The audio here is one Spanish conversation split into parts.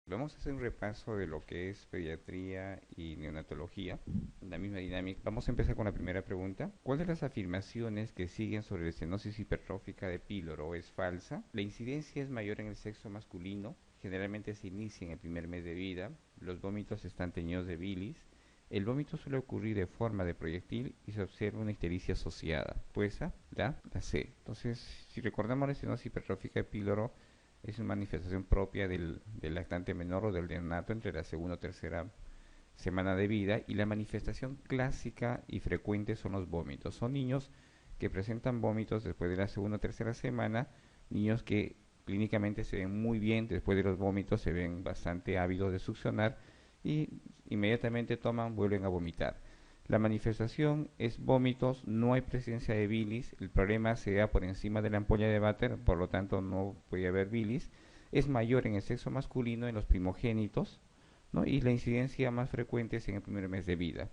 Vamos a hacer un repaso de lo que es pediatría y neonatología, la misma dinámica. Vamos a empezar con la primera pregunta. ¿Cuál de las afirmaciones que siguen sobre la estenosis hipertrófica de píloro es falsa? La incidencia es mayor en el sexo masculino, generalmente se inicia en el primer mes de vida, los vómitos están teñidos de bilis, el vómito suele ocurrir de forma de proyectil y se observa una ictericia asociada. Pues la C. Entonces, si recordamos la estenosis hipertrófica de píloro, es una manifestación propia del lactante menor o del neonato entre la segunda o tercera semana de vida, y la manifestación clásica y frecuente son los vómitos. Son niños que presentan vómitos después de la segunda o tercera semana, niños que clínicamente se ven muy bien después de los vómitos, se ven bastante ávidos de succionar y inmediatamente toman, vuelven a vomitar. La manifestación es vómitos, no hay presencia de bilis, el problema se da por encima de la ampolla de váter, por lo tanto no puede haber bilis. Es mayor en el sexo masculino, en los primogénitos, ¿no? Y la incidencia más frecuente es en el primer mes de vida.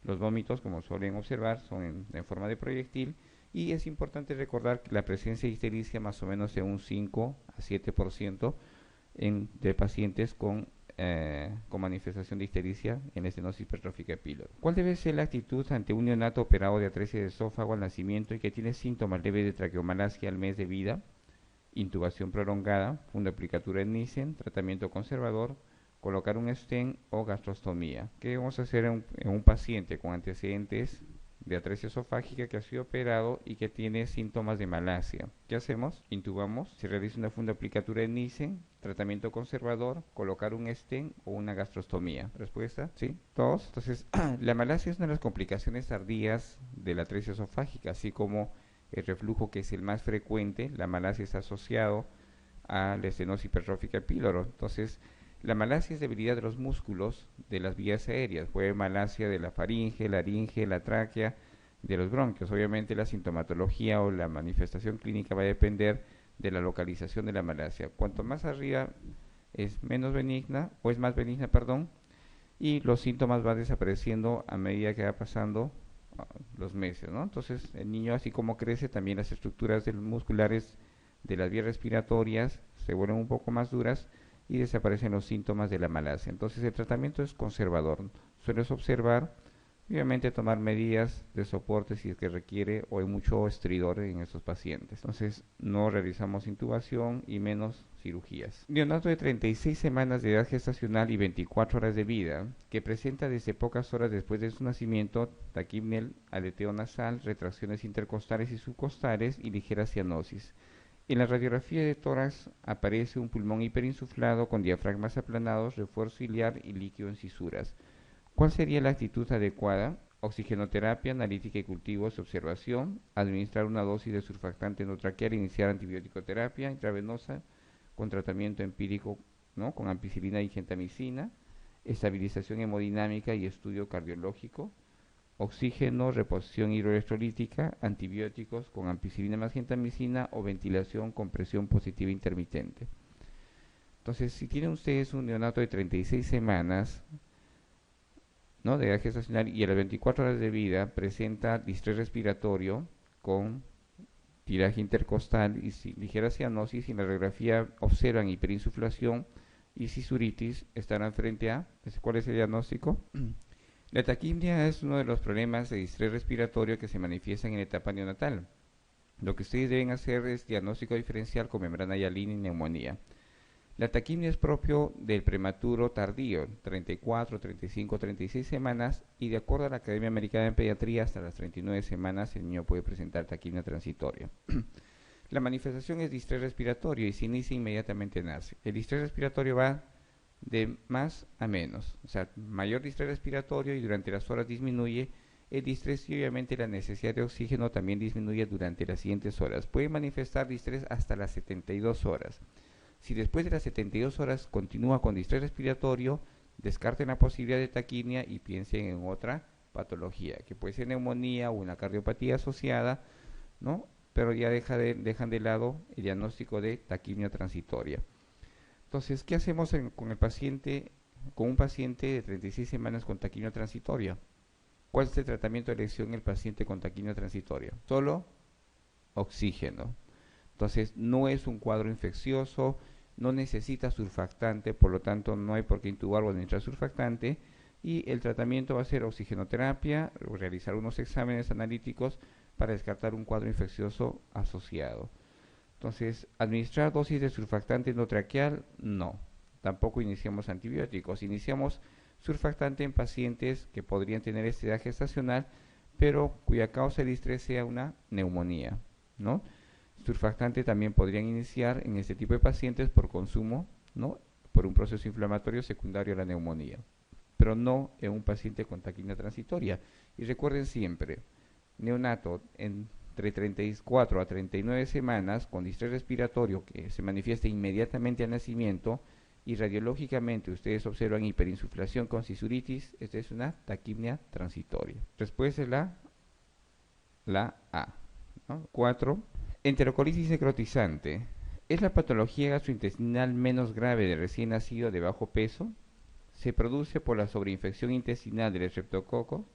Los vómitos, como suelen observar, son en forma de proyectil, y es importante recordar que la presencia de ictericia más o menos de un 5 a 7% de pacientes con manifestación de ictericia en la estenosis hipertrófica de píloro. ¿Cuál debe ser la actitud ante un neonato operado de atresia de esófago al nacimiento y que tiene síntomas leves de traqueomalacia al mes de vida? Intubación prolongada, fundoaplicatura en Nissen, tratamiento conservador, colocar un stent o gastrostomía. ¿Qué vamos a hacer en un paciente con antecedentes de atresia esofágica que ha sido operado y que tiene síntomas de malasia? ¿Qué hacemos? Intubamos, se realiza una fundoaplicatura en Nissen, tratamiento conservador, colocar un stent o una gastrostomía. ¿Respuesta? ¿Sí? ¿Todos? Entonces, la malasia es una de las complicaciones tardías de la atresia esofágica, así como el reflujo, que es el más frecuente. La malasia está asociado a la estenosis hipertrófica píloro. Entonces, la malasia es debilidad de los músculos de las vías aéreas. Puede haber malasia de la faringe, laringe, la tráquea, de los bronquios. Obviamente la sintomatología o la manifestación clínica va a depender de la localización de la malasia. Cuanto más arriba es menos benigna, o es más benigna, perdón, y los síntomas van desapareciendo a medida que va pasando los meses, ¿no? Entonces el niño, así como crece, también las estructuras musculares de las vías respiratorias se vuelven un poco más duras y desaparecen los síntomas de la malasia. Entonces el tratamiento es conservador. Sueles observar, obviamente tomar medidas de soporte si es que requiere o hay mucho estridor en estos pacientes. Entonces no realizamos intubación y menos cirugías. Neonato de 36 semanas de edad gestacional y 24 horas de vida, que presenta desde pocas horas después de su nacimiento taquipnea, aleteo nasal, retracciones intercostales y subcostales y ligera cianosis. En la radiografía de tórax aparece un pulmón hiperinsuflado con diafragmas aplanados, refuerzo iliar y líquido en cisuras. ¿Cuál sería la actitud adecuada? Oxigenoterapia, analítica y cultivos, observación, administrar una dosis de surfactante endotraqueal, iniciar antibiótico terapia intravenosa con tratamiento empírico, ¿no?, con ampicilina y gentamicina, estabilización hemodinámica y estudio cardiológico, oxígeno, reposición hidroelectrolítica, antibióticos con ampicilina más gentamicina o ventilación con presión positiva intermitente. Entonces, si tienen ustedes un neonato de 36 semanas, ¿no?, de edad gestacional y a las 24 horas de vida presenta distrés respiratorio con tiraje intercostal y ligera cianosis, y en la radiografía observan hiperinsuflación y cisuritis, estarán frente a, ¿cuál es el diagnóstico? La taquipnea es uno de los problemas de distrés respiratorio que se manifiestan en la etapa neonatal. Lo que ustedes deben hacer es diagnóstico diferencial con membrana hialina y neumonía. La taquipnea es propio del prematuro tardío, 34, 35, 36 semanas, y de acuerdo a la Academia Americana de Pediatría, hasta las 39 semanas el niño puede presentar taquipnea transitoria. La manifestación es distrés respiratorio y se inicia inmediatamente nace. El distrés respiratorio va de más a menos, o sea, mayor distrés respiratorio y durante las horas disminuye el distrés, y obviamente la necesidad de oxígeno también disminuye durante las siguientes horas. Puede manifestar distrés hasta las 72 horas. Si después de las 72 horas continúa con distrés respiratorio, descarten la posibilidad de taquipnea y piensen en otra patología, que puede ser neumonía o una cardiopatía asociada, ¿no? Pero ya dejan de lado el diagnóstico de taquipnea transitoria. Entonces, ¿qué hacemos con un paciente de 36 semanas con taquipnea transitoria? ¿Cuál es el tratamiento de elección en el paciente con taquipnea transitoria? Solo oxígeno. Entonces, no es un cuadro infeccioso, no necesita surfactante, por lo tanto no hay por qué intubar o administrar surfactante, y el tratamiento va a ser oxigenoterapia, realizar unos exámenes analíticos para descartar un cuadro infeccioso asociado. Entonces, administrar dosis de surfactante endotraqueal, no. Tampoco iniciamos antibióticos. Iniciamos surfactante en pacientes que podrían tener esta edad gestacional, pero cuya causa de estrés sea una neumonía, ¿no? Surfactante también podrían iniciar en este tipo de pacientes por consumo, ¿no? Por un proceso inflamatorio secundario a la neumonía, pero no en un paciente con taquina transitoria. Y recuerden siempre, neonato entre 34 a 39 semanas con distrés respiratorio que se manifiesta inmediatamente al nacimiento y radiológicamente ustedes observan hiperinsuflación con sisuritis, esta es una taquipnia transitoria. Respuesta es la A, ¿no? 4. Enterocolitis necrotizante. ¿Es la patología gastrointestinal menos grave de recién nacido de bajo peso? Se produce por la sobreinfección intestinal del estreptococo.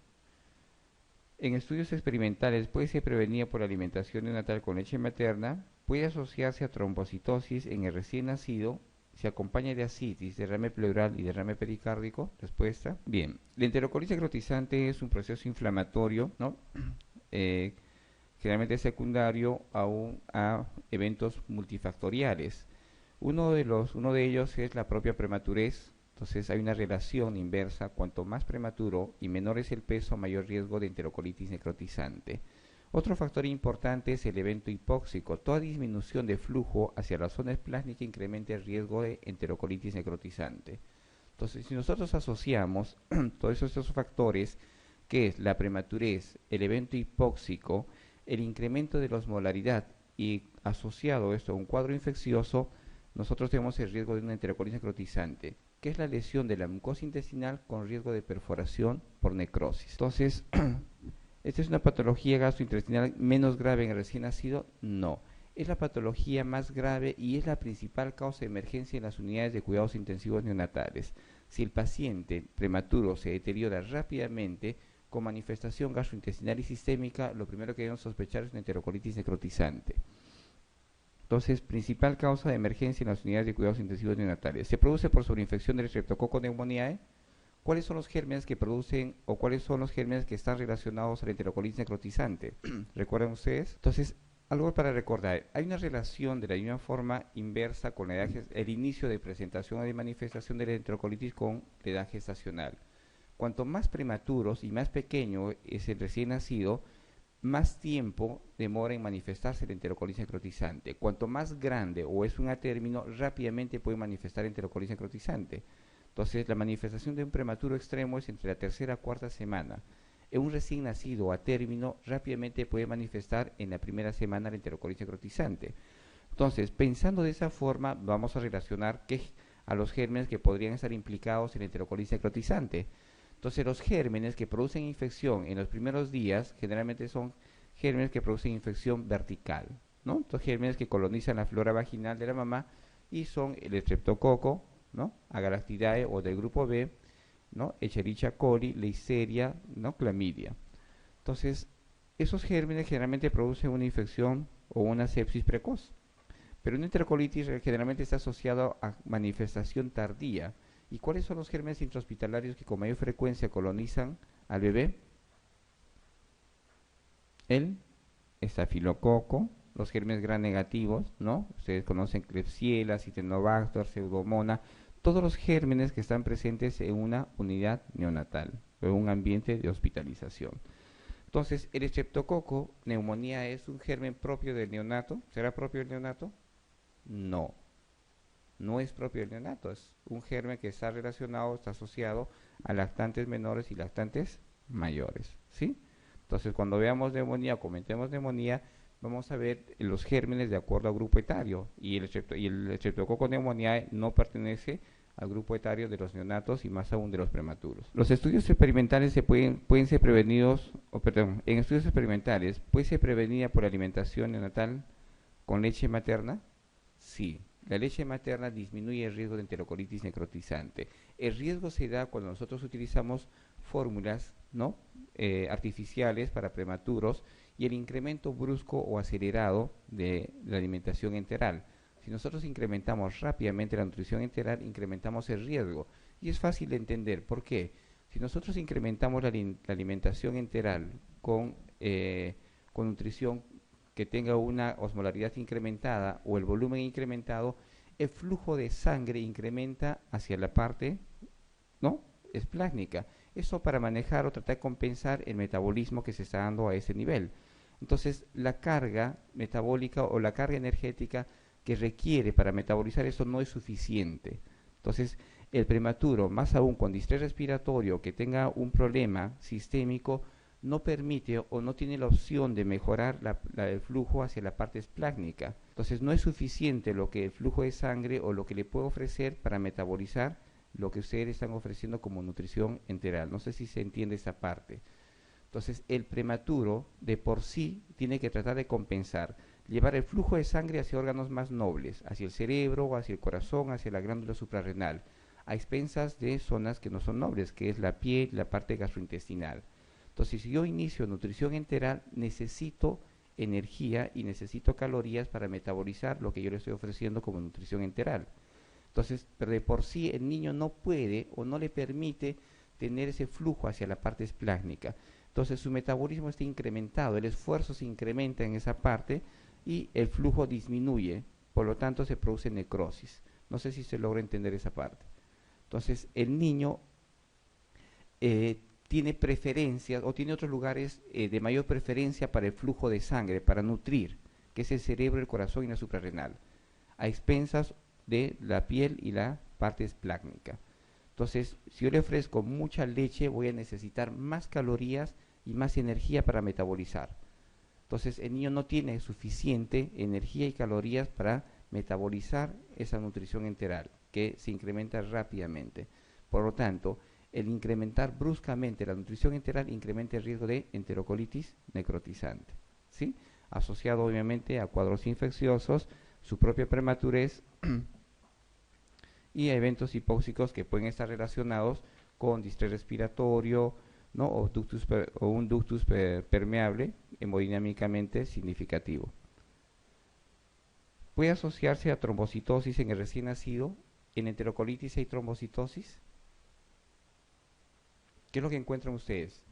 En estudios experimentales puede ser prevenida por la alimentación neonatal con leche materna, puede asociarse a trombocitosis en el recién nacido, se acompaña de ascitis, derrame pleural y derrame pericárdico. Respuesta. Bien, la enterocolitis necrotizante es un proceso inflamatorio, ¿no? Generalmente secundario a eventos multifactoriales. Uno de ellos es la propia prematurez. Entonces hay una relación inversa, cuanto más prematuro y menor es el peso, mayor riesgo de enterocolitis necrotizante. Otro factor importante es el evento hipóxico. Toda disminución de flujo hacia la zona plástica incrementa el riesgo de enterocolitis necrotizante. Entonces, si nosotros asociamos todos estos factores, que es la prematurez, el evento hipóxico, el incremento de la osmolaridad y asociado esto a un cuadro infeccioso, nosotros tenemos el riesgo de una enterocolitis necrotizante, que es la lesión de la mucosa intestinal con riesgo de perforación por necrosis. Entonces, ¿esta es una patología gastrointestinal menos grave en el recién nacido? No. Es la patología más grave y es la principal causa de emergencia en las unidades de cuidados intensivos neonatales. Si el paciente prematuro se deteriora rápidamente con manifestación gastrointestinal y sistémica, lo primero que debemos sospechar es una enterocolitis necrotizante. Entonces, principal causa de emergencia en las unidades de cuidados intensivos neonatales. Se produce por sobreinfección del Streptococcus pneumoniae. ¿Cuáles son los gérmenes que producen o cuáles son los gérmenes que están relacionados a la enterocolitis necrotizante? ¿Recuerdan ustedes? Entonces, algo para recordar. Hay una relación de la misma forma inversa con la edad, el inicio de presentación o de manifestación de la enterocolitis con la edad gestacional. Cuanto más prematuros y más pequeño es el recién nacido, más tiempo demora en manifestarse la enterocolitis necrotizante. Cuanto más grande o es un atérmino, rápidamente puede manifestar enterocolitis necrotizante. Entonces, la manifestación de un prematuro extremo es entre la tercera a cuarta semana. En un recién nacido a término, rápidamente puede manifestar en la primera semana la enterocolitis necrotizante. Entonces, pensando de esa forma, vamos a relacionar a los gérmenes que podrían estar implicados en la enterocolitis necrotizante. Entonces, los gérmenes que producen infección en los primeros días generalmente son gérmenes que producen infección vertical, ¿no? Entonces, gérmenes que colonizan la flora vaginal de la mamá y son el estreptococo, ¿no? Agalactidae o del grupo B, ¿no? Escherichia coli, Listeria, ¿no? Clamidia. Entonces, esos gérmenes generalmente producen una infección o una sepsis precoz. Pero una enterocolitis generalmente está asociada a manifestación tardía. ¿Y cuáles son los gérmenes intrahospitalarios que con mayor frecuencia colonizan al bebé? El estafilococo, los gérmenes gram negativos, ¿no? Ustedes conocen Klebsiella, Cistenobacter, Pseudomonas, todos los gérmenes que están presentes en una unidad neonatal o en un ambiente de hospitalización. Entonces, el estreptococo neumonía es un germen propio del neonato. ¿Será propio del neonato? No. No es propio del neonato, es un germen que está relacionado, está asociado a lactantes menores y lactantes mayores, ¿sí? Entonces, cuando veamos neumonía o comentemos neumonía, vamos a ver los gérmenes de acuerdo al grupo etario, y el Streptococcus pneumoniae no pertenece al grupo etario de los neonatos y más aún de los prematuros. Los estudios experimentales pueden ser prevenidos, en estudios experimentales, ¿puede ser prevenida por alimentación neonatal con leche materna? Sí. La leche materna disminuye el riesgo de enterocolitis necrotizante. El riesgo se da cuando nosotros utilizamos fórmulas, ¿no? Artificiales para prematuros y el incremento brusco o acelerado de la alimentación enteral. Si nosotros incrementamos rápidamente la nutrición enteral, incrementamos el riesgo. Y es fácil de entender. ¿Por qué? Si nosotros incrementamos la alimentación enteral con nutrición que tenga una osmolaridad incrementada o el volumen incrementado, el flujo de sangre incrementa hacia la parte, ¿no?, esplásnica. Eso para manejar o tratar de compensar el metabolismo que se está dando a ese nivel. Entonces, la carga metabólica o la carga energética que requiere para metabolizar eso no es suficiente. Entonces, el prematuro, más aún con distrés respiratorio, que tenga un problema sistémico, no permite o no tiene la opción de mejorar el flujo hacia la parte esplácnica. Entonces, no es suficiente lo que el flujo de sangre o lo que le puede ofrecer para metabolizar lo que ustedes están ofreciendo como nutrición enteral. No sé si se entiende esa parte. Entonces, el prematuro de por sí tiene que tratar de compensar, llevar el flujo de sangre hacia órganos más nobles, hacia el cerebro, hacia el corazón, hacia la glándula suprarrenal, a expensas de zonas que no son nobles, que es la piel, la parte gastrointestinal. Entonces, si yo inicio nutrición enteral, necesito energía y necesito calorías para metabolizar lo que yo le estoy ofreciendo como nutrición enteral. Entonces, pero de por sí el niño no puede o no le permite tener ese flujo hacia la parte esplácnica. Entonces, su metabolismo está incrementado, el esfuerzo se incrementa en esa parte y el flujo disminuye, por lo tanto se produce necrosis. No sé si se logra entender esa parte. Entonces, el niño tiene preferencias o tiene otros lugares de mayor preferencia para el flujo de sangre, para nutrir, que es el cerebro, el corazón y la suprarrenal, a expensas de la piel y la parte esplácnica. Entonces, si yo le ofrezco mucha leche, voy a necesitar más calorías y más energía para metabolizar. Entonces, el niño no tiene suficiente energía y calorías para metabolizar esa nutrición enteral, que se incrementa rápidamente. Por lo tanto, el incrementar bruscamente la nutrición enteral incrementa el riesgo de enterocolitis necrotizante, ¿sí? Asociado obviamente a cuadros infecciosos, su propia prematurez y a eventos hipóxicos que pueden estar relacionados con distrés respiratorio, ¿no?, o un ductus permeable hemodinámicamente significativo. Puede asociarse a trombocitosis en el recién nacido. En enterocolitis hay trombocitosis. ¿Qué es lo que encuentran ustedes?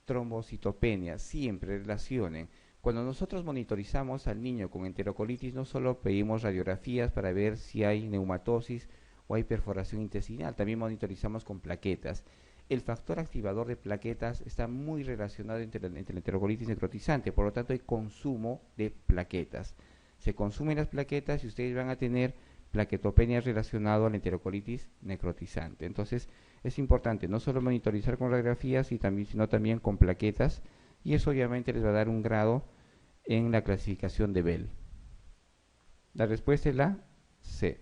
Trombocitopenia, siempre relacionen. Cuando nosotros monitorizamos al niño con enterocolitis, no solo pedimos radiografías para ver si hay neumatosis o hay perforación intestinal, también monitorizamos con plaquetas. El factor activador de plaquetas está muy relacionado entre la enterocolitis necrotizante, por lo tanto hay consumo de plaquetas. Se consumen las plaquetas y ustedes van a tener plaquetopenia relacionado a la enterocolitis necrotizante. Entonces es importante no solo monitorizar con radiografías, sino también con plaquetas, y eso obviamente les va a dar un grado en la clasificación de Bell. La respuesta es la C.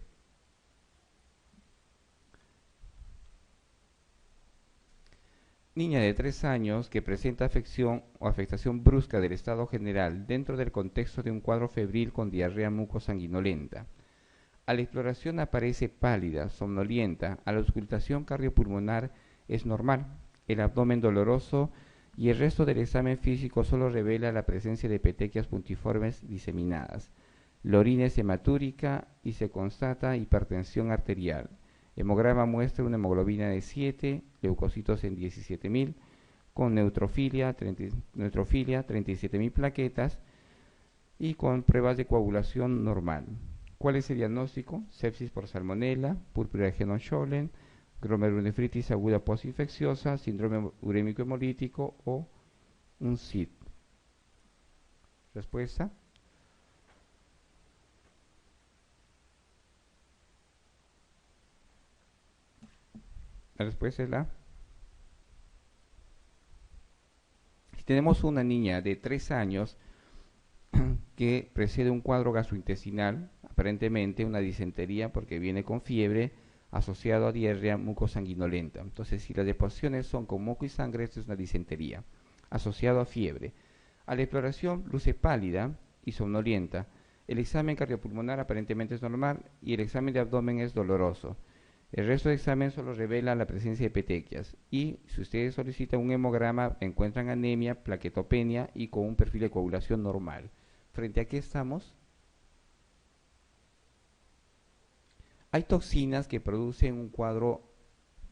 Niña de 3 años que presenta afección o afectación brusca del estado general dentro del contexto de un cuadro febril con diarrea mucosanguinolenta. A la exploración aparece pálida, somnolienta, a la auscultación cardiopulmonar es normal, el abdomen doloroso y el resto del examen físico solo revela la presencia de petequias puntiformes diseminadas. La orina es hematúrica y se constata hipertensión arterial. Hemograma muestra una hemoglobina de 7, leucocitos en 17.000, con neutrofilia 37.000 plaquetas y con pruebas de coagulación normal. ¿Cuál es el diagnóstico? Sepsis por salmonela, púrpura de Guenon-Schollen, glomerulonefritis aguda postinfecciosa, síndrome urémico hemolítico o un SID. Respuesta. La respuesta es la. Si tenemos una niña de 3 años que precede un cuadro gastrointestinal, aparentemente una disentería porque viene con fiebre asociado a diarrea mucosanguinolenta. Entonces, si las deposiciones son con moco y sangre, esto es una disentería, asociado a fiebre. A la exploración luce pálida y somnolienta. El examen cardiopulmonar aparentemente es normal y el examen de abdomen es doloroso. El resto del examen solo revela la presencia de petequias. Y si ustedes solicitan un hemograma, encuentran anemia, plaquetopenia y con un perfil de coagulación normal. ¿Frente a qué estamos? Hay toxinas que producen un cuadro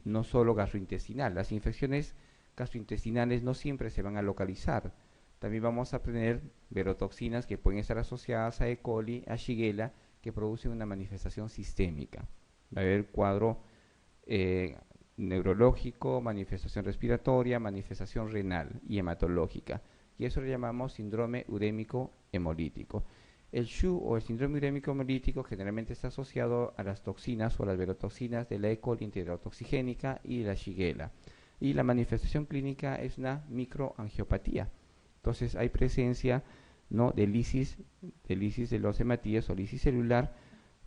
no solo gastrointestinal. Las infecciones gastrointestinales no siempre se van a localizar. También vamos a tener verotoxinas que pueden estar asociadas a E. coli, a Shigella, que producen una manifestación sistémica. Va a haber cuadro eh, neurológico, manifestación respiratoria, manifestación renal y hematológica. Y eso lo llamamos síndrome urémico hemolítico. El SHU o el síndrome urémico hemolítico generalmente está asociado a las toxinas o las verotoxinas de la E. coli enterotoxigénica y la Shigella. Y la manifestación clínica es una microangiopatía. Entonces hay presencia, ¿no?, de lisis de los hematíes o lisis celular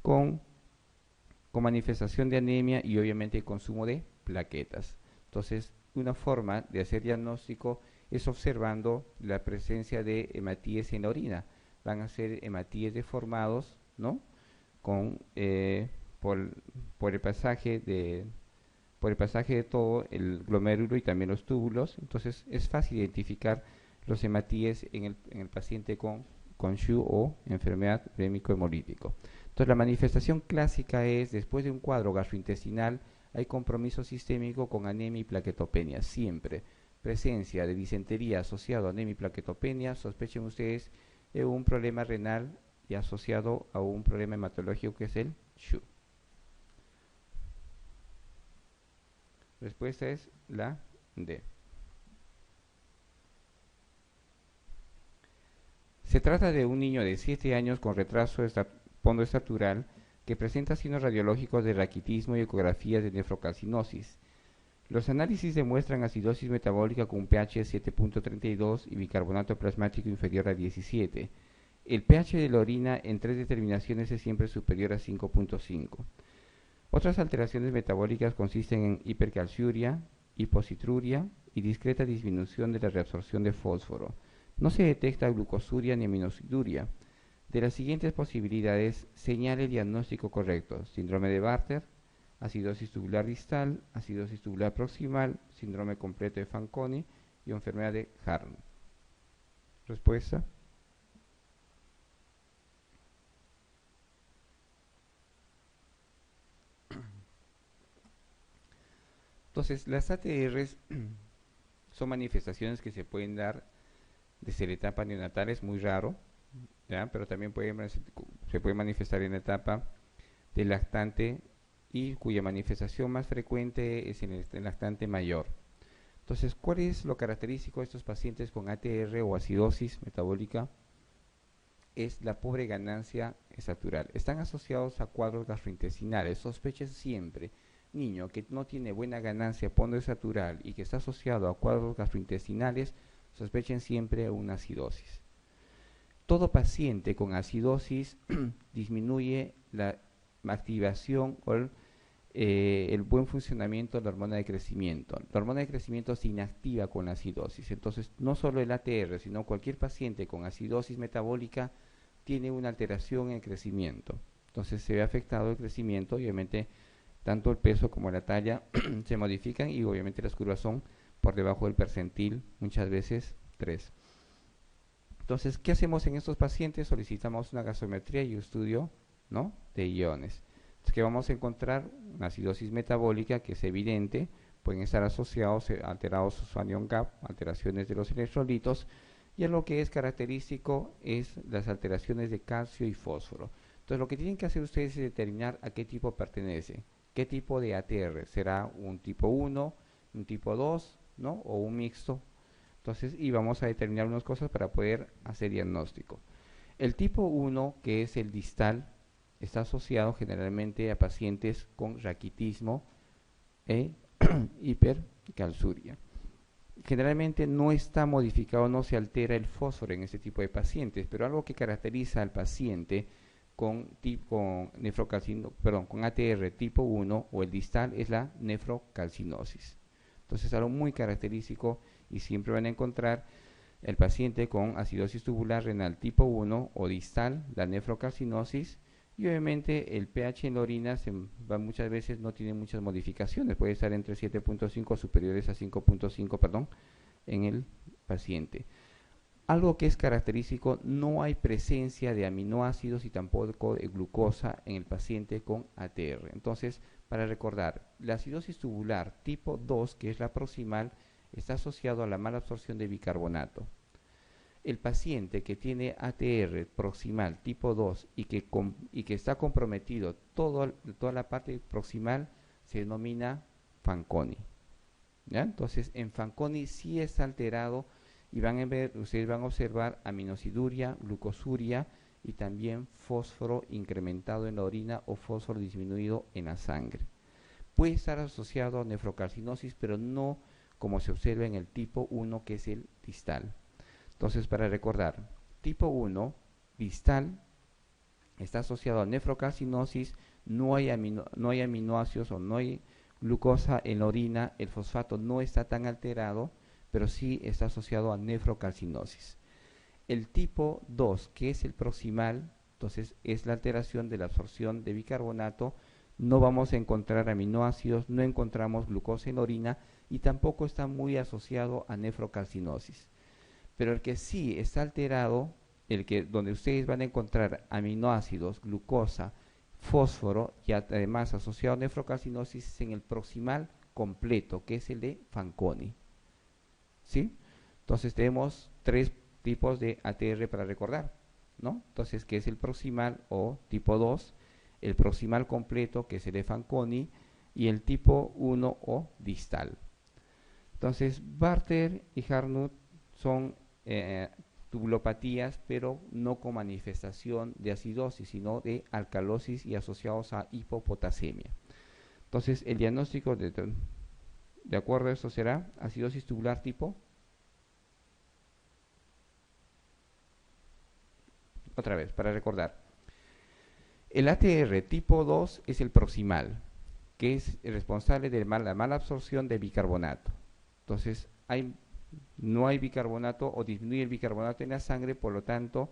con manifestación de anemia y obviamente consumo de plaquetas. Entonces, una forma de hacer diagnóstico es observando la presencia de hematíes en la orina. Van a ser hematíes deformados, ¿no?, con, por, por el pasaje de todo el glomérulo y también los túbulos. Entonces, es fácil identificar los hematíes en el paciente con SHU o enfermedad urémico-hemolítico. Entonces, la manifestación clásica es, después de un cuadro gastrointestinal, hay compromiso sistémico con anemia y plaquetopenia, siempre. Presencia de disentería asociado a anemia y plaquetopenia, sospechen ustedes de un problema renal y asociado a un problema hematológico que es el SHU. Respuesta es la D. Se trata de un niño de 7 años con retraso pondoestatural que presenta signos radiológicos de raquitismo y ecografías de nefrocalcinosis. Los análisis demuestran acidosis metabólica con un pH de 7.32 y bicarbonato plasmático inferior a 17. El pH de la orina en 3 determinaciones es siempre superior a 5.5. Otras alteraciones metabólicas consisten en hipercalciuria, hipocitruria y discreta disminución de la reabsorción de fósforo. No se detecta glucosuria ni aminociduria. De las siguientes posibilidades, señale el diagnóstico correcto: síndrome de Bartter, acidosis tubular distal, acidosis tubular proximal, síndrome completo de Fanconi y enfermedad de Harn. Respuesta. Entonces, las ATRs son manifestaciones que se pueden dar desde la etapa neonatal, es muy raro, ¿ya?, pero también se puede manifestar en la etapa del lactante y cuya manifestación más frecuente es en el lactante mayor. Entonces, ¿cuál es lo característico de estos pacientes con ATR o acidosis metabólica? Es la pobre ganancia estatural. Están asociados a cuadros gastrointestinales. Sospechen siempre, niño que no tiene buena ganancia pondoestatural y que está asociado a cuadros gastrointestinales, sospechen siempre una acidosis. Todo paciente con acidosis disminuye la activación o el buen funcionamiento de la hormona de crecimiento. La hormona de crecimiento se inactiva con la acidosis. Entonces, no solo el ATR, sino cualquier paciente con acidosis metabólica tiene una alteración en el crecimiento. Entonces, se ve afectado el crecimiento y obviamente tanto el peso como la talla se modifican y obviamente las curvas son por debajo del percentil, muchas veces 3. Entonces, ¿qué hacemos en estos pacientes? Solicitamos una gasometría y un estudio, ¿no?, de iones. Entonces, que vamos a encontrar una acidosis metabólica que es evidente, pueden estar asociados alterados su anion gap, alteraciones de los electrolitos, y lo que es característico es las alteraciones de calcio y fósforo. Entonces, lo que tienen que hacer ustedes es determinar a qué tipo pertenece, qué tipo de ATR, será un tipo 1, un tipo 2, ¿no?, o un mixto. Entonces, y vamos a determinar unas cosas para poder hacer diagnóstico. El tipo 1, que es el distal, está asociado generalmente a pacientes con raquitismo e hipercalciuria. Generalmente no está modificado, no se altera el fósforo en este tipo de pacientes, pero algo que caracteriza al paciente con ATR tipo 1 o el distal es la nefrocalcinosis. Entonces, algo muy característico, y siempre van a encontrar el paciente con acidosis tubular renal tipo 1 o distal, la nefrocalcinosis, y obviamente el pH en la orina muchas veces no tiene muchas modificaciones, puede estar entre 7.5 superiores a 5.5, en el paciente. Algo que es característico, no hay presencia de aminoácidos y tampoco de glucosa en el paciente con ATR. Entonces, para recordar, la acidosis tubular tipo 2, que es la proximal, está asociado a la mala absorción de bicarbonato. El paciente que tiene ATR proximal tipo 2 y que está comprometido toda la parte proximal se denomina Fanconi. ¿Ya? Entonces, en Fanconi sí está alterado y ustedes van a observar aminosiduria, glucosuria y también fósforo incrementado en la orina o fósforo disminuido en la sangre. Puede estar asociado a nefrocarcinosis, pero no como se observa en el tipo 1, que es el distal. Entonces, para recordar, tipo 1, distal, está asociado a nefrocarcinosis, no hay aminoácidos o no hay glucosa en la orina, el fosfato no está tan alterado, pero sí está asociado a nefrocarcinosis. El tipo 2, que es el proximal, entonces es la alteración de la absorción de bicarbonato, no vamos a encontrar aminoácidos, no encontramos glucosa en la orina y tampoco está muy asociado a nefrocarcinosis. Pero el que sí está alterado, donde ustedes van a encontrar aminoácidos, glucosa, fósforo y además asociado a nefrocarcinosis es en el proximal completo, que es el de Fanconi. ¿Sí? Entonces tenemos tres tipos de ATR para recordar, ¿no? Entonces, ¿qué es el proximal o tipo 2? El proximal completo, que es el de Fanconi, y el tipo 1 o distal. Entonces, Bartter y Harnut son tubulopatías, pero no con manifestación de acidosis, sino de alcalosis y asociados a hipopotasemia. Entonces, el diagnóstico de acuerdo a esto será acidosis tubular tipo. Otra vez, para recordar. El ATR tipo 2 es el proximal, que es el responsable de la mala absorción de bicarbonato. Entonces, no hay bicarbonato o disminuye el bicarbonato en la sangre, por lo tanto,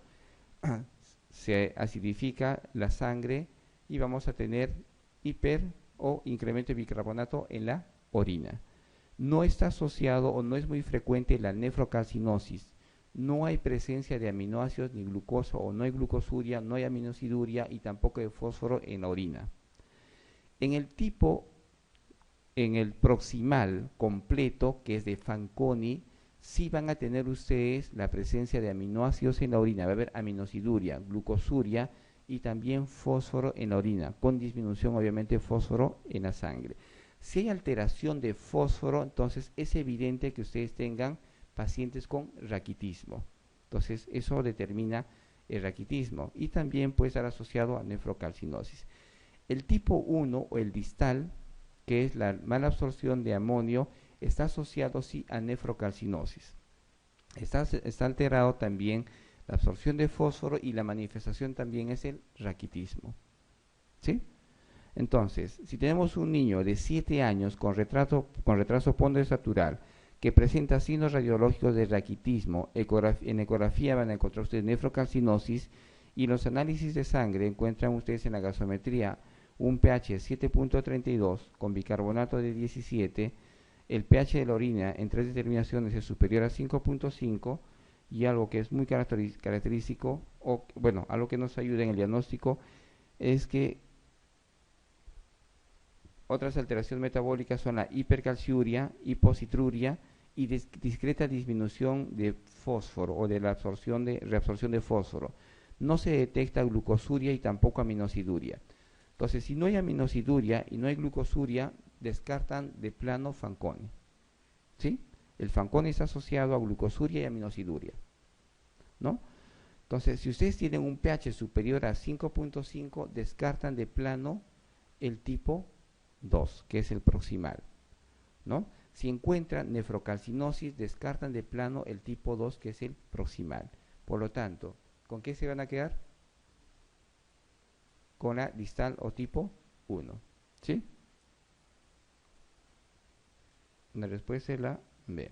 se acidifica la sangre y vamos a tener hiper o incremento de bicarbonato en la orina. No está asociado o no es muy frecuente la nefrocarcinosis. No hay presencia de aminoácidos ni glucosa o no hay glucosuria, no hay aminosiduria y tampoco de fósforo en la orina. En el proximal completo, que es de Fanconi, sí van a tener ustedes la presencia de aminoácidos en la orina. Va a haber aminosiduria, glucosuria y también fósforo en la orina, con disminución obviamente de fósforo en la sangre. Si hay alteración de fósforo, entonces es evidente que ustedes tengan pacientes con raquitismo. Entonces eso determina el raquitismo y también puede estar asociado a nefrocarcinosis. El tipo 1 o el distal, que es la mala absorción de amonio, está asociado sí a nefrocarcinosis. Está alterado también la absorción de fósforo y la manifestación también es el raquitismo. ¿Sí? Entonces, si tenemos un niño de 7 años con retraso ponderostatural que presenta signos radiológicos de raquitismo, en ecografía van a encontrar ustedes nefrocarcinosis y en los análisis de sangre encuentran ustedes en la gasometría un pH 7.32 con bicarbonato de 17, el pH de la orina en 3 determinaciones es superior a 5.5 y algo que es muy característico, algo que nos ayuda en el diagnóstico es que otras alteraciones metabólicas son la hipercalciuria, hipocitruria y discreta disminución de fósforo o de la reabsorción de fósforo. No se detecta glucosuria y tampoco aminosiduria. Entonces, si no hay aminosiduria y no hay glucosuria, descartan de plano Fanconi. ¿Sí? El Fanconi está asociado a glucosuria y aminosiduria, ¿no? Entonces, si ustedes tienen un pH superior a 5.5, descartan de plano el tipo 2, que es el proximal, ¿no? Si encuentran nefrocarcinosis, descartan de plano el tipo 2, que es el proximal. Por lo tanto, ¿con qué se van a quedar? Con la distal o tipo 1, ¿sí? La respuesta es la B.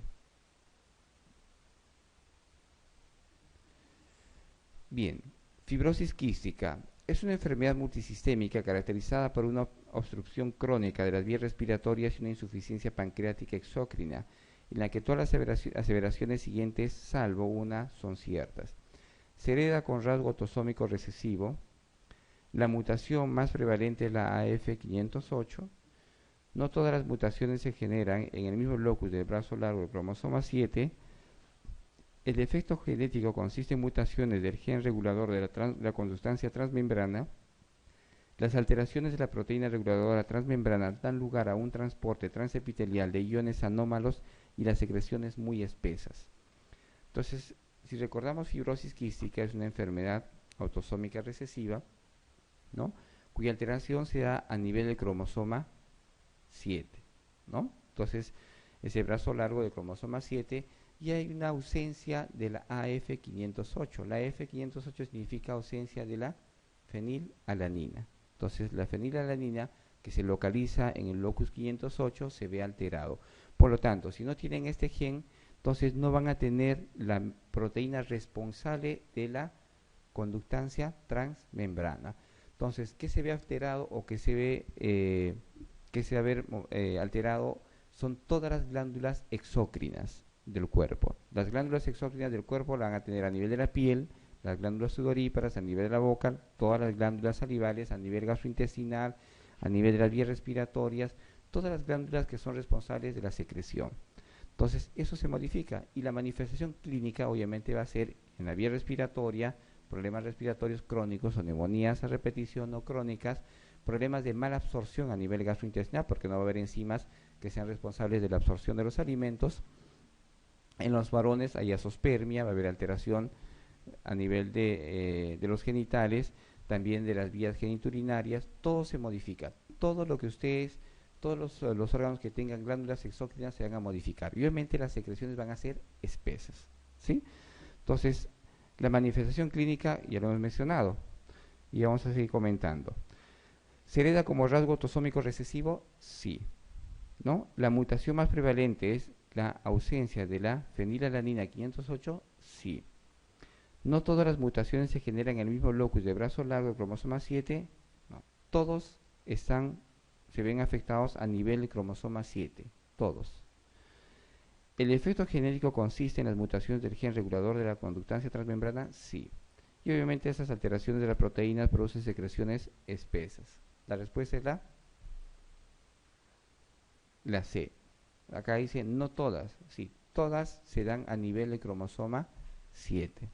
Bien, fibrosis quística es una enfermedad multisistémica caracterizada por una obstrucción crónica de las vías respiratorias y una insuficiencia pancreática exócrina. en la que todas las aseveraciones siguientes, salvo una, son ciertas. Se hereda con rasgo autosómico recesivo. La mutación más prevalente es la AF508. No todas las mutaciones se generan en el mismo locus del brazo largo del cromosoma 7. El defecto genético consiste en mutaciones del gen regulador de la conductancia transmembrana. Las alteraciones de la proteína reguladora transmembrana dan lugar a un transporte transepitelial de iones anómalos y las secreciones muy espesas. Entonces, si recordamos, fibrosis quística es una enfermedad autosómica recesiva, ¿no?, cuya alteración se da a nivel del cromosoma 7, ¿no? Entonces, ese brazo largo del cromosoma 7, y hay una ausencia de la AF508. La AF508 significa ausencia de la fenilalanina. Entonces, la fenilalanina que se localiza en el locus 508 se ve alterado. Por lo tanto, si no tienen este gen, entonces no van a tener la proteína responsable de la conductancia transmembrana. Entonces, ¿qué se ve alterado o qué se ve alterado? Son todas las glándulas exócrinas del cuerpo. Las glándulas exócrinas del cuerpo la van a tener a nivel de la piel, las glándulas sudoríparas a nivel de la boca, todas las glándulas salivales a nivel gastrointestinal, a nivel de las vías respiratorias, todas las glándulas que son responsables de la secreción. Entonces, eso se modifica y la manifestación clínica obviamente va a ser en la vía respiratoria, problemas respiratorios crónicos o neumonías a repetición o crónicas, problemas de mala absorción a nivel gastrointestinal, porque no va a haber enzimas que sean responsables de la absorción de los alimentos. En los varones hay azoospermia, va a haber alteración a nivel de los genitales, también de las vías geniturinarias, todo se modifica. Todo lo que ustedes, todos los órganos que tengan glándulas exócrinas se van a modificar. Y obviamente las secreciones van a ser espesas, ¿sí? Entonces, la manifestación clínica ya lo hemos mencionado y vamos a seguir comentando. ¿Se hereda como rasgo autosómico recesivo? Sí, ¿no? La mutación más prevalente es la ausencia de la fenilalanina 508, sí. No todas las mutaciones se generan en el mismo locus de brazo largo del cromosoma 7, no. Todos se ven afectados a nivel del cromosoma 7, todos. ¿El efecto genético consiste en las mutaciones del gen regulador de la conductancia transmembrana? Sí. Y obviamente esas alteraciones de las proteínas producen secreciones espesas. La respuesta es la C. Acá dice no todas, sí, todas se dan a nivel del cromosoma 7.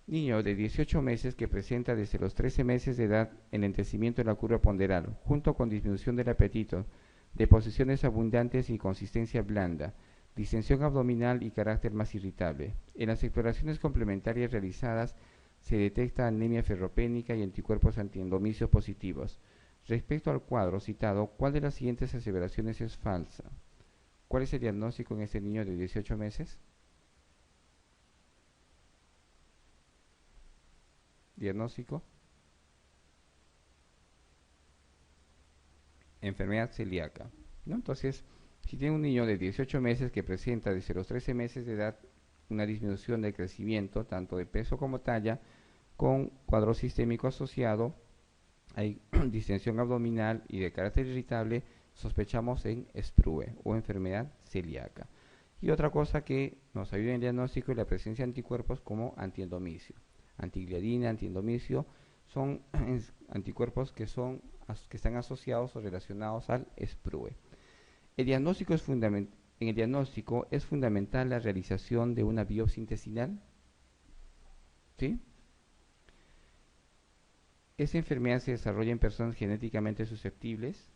Niño de 18 meses que presenta desde los 13 meses de edad enlentecimiento de la curva ponderal, junto con disminución del apetito, deposiciones abundantes y consistencia blanda, distensión abdominal y carácter más irritable. En las exploraciones complementarias realizadas se detecta anemia ferropénica y anticuerpos antiendomicios positivos. Respecto al cuadro citado, ¿cuál de las siguientes aseveraciones es falsa? ¿Cuál es el diagnóstico en este niño de 18 meses? Diagnóstico: enfermedad celíaca, ¿no? Entonces, si tiene un niño de 18 meses que presenta desde los 13 meses de edad una disminución del crecimiento, tanto de peso como talla, con cuadro sistémico asociado, hay distensión abdominal y de carácter irritable, sospechamos en SPRUE o enfermedad celíaca. Y otra cosa que nos ayuda en el diagnóstico es la presencia de anticuerpos como antiendomicio. Antigliadina, antiendomicio, son anticuerpos que están asociados o relacionados al SPRUE. En el diagnóstico es fundamental la realización de una biopsia intestinal, ¿sí? Esta enfermedad se desarrolla en personas genéticamente susceptibles.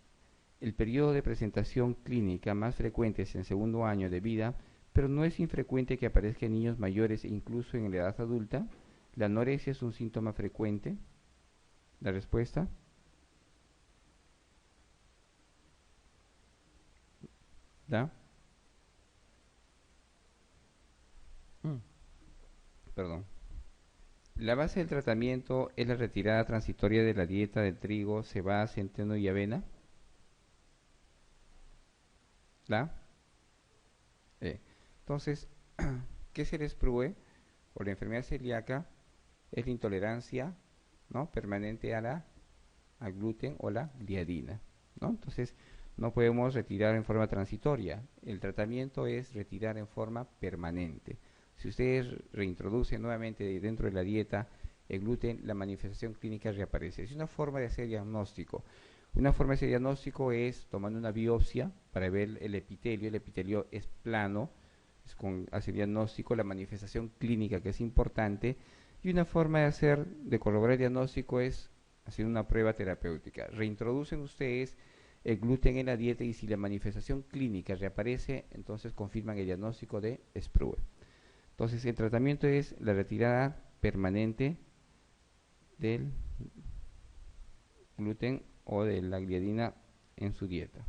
El periodo de presentación clínica más frecuente es en segundo año de vida, pero no es infrecuente que aparezca en niños mayores e incluso en la edad adulta. La anorexia es un síntoma frecuente. La respuesta: ¿da? Perdón. La base del tratamiento es la retirada transitoria de la dieta de trigo, cebada, centeno y avena. ¿La? Entonces, ¿qué es el SPRUE o la enfermedad celíaca? Es la intolerancia, ¿no?, permanente a la al gluten o la gliadina, ¿no? Entonces, no podemos retirar en forma transitoria. El tratamiento es retirar en forma permanente. Si ustedes reintroducen nuevamente dentro de la dieta el gluten, la manifestación clínica reaparece. Es una forma de hacer diagnóstico. Una forma de hacer diagnóstico es tomando una biopsia para ver el epitelio. El epitelio es plano, es con hacer diagnóstico, la manifestación clínica que es importante. Y una forma de corroborar el diagnóstico es hacer una prueba terapéutica. Reintroducen ustedes el gluten en la dieta y si la manifestación clínica reaparece, entonces confirman el diagnóstico de Sprue. Entonces el tratamiento es la retirada permanente del gluten o de la gliadina en su dieta.